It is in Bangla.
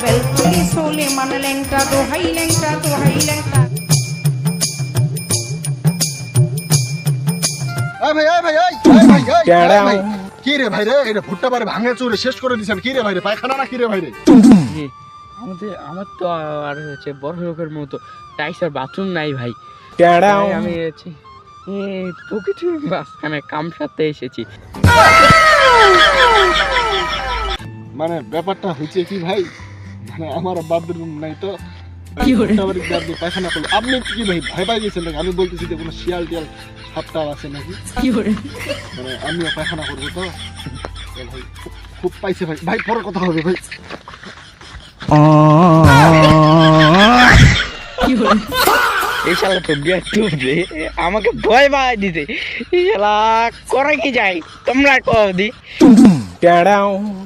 বেলকুলি সোলে মান লেংটা দোহাই লেংটা দোহাই লেংটা। কি রে ভাই রে, এটা ভুট্টা পারে ভাঙে চুরে শেষ করে দিছেন। কি রে ভাই রে, পায়খানা না কি রে ভাই রে? আমার তো আর হচ্ছে বড় লোকের মতো টাইসার বাথরুম নাই ভাই। আমি হচ্ছে প্রকৃতির মাঝখানে কামসাতে এসেছি। মানে ব্যাপারটা হচ্ছে কি ভাই, মানে আমার বাথরুম নাই তো পায়খানা করলো। আপনি কি ভাই ভয় পাই গেছেন নাকি? আমি বলতেছি যে কোনো শিয়াল টিয়াল সাপটাল আছে নাকি, মানে আমিও পায়খানা করবো তো ভাই। খুব পাইছে ভাই। ভাই পরে কথা হবে ভাই। এই শালা তো রে আমাকে ভয় পাই দিতে। এই শালা করে কি যাই তোমরা কদি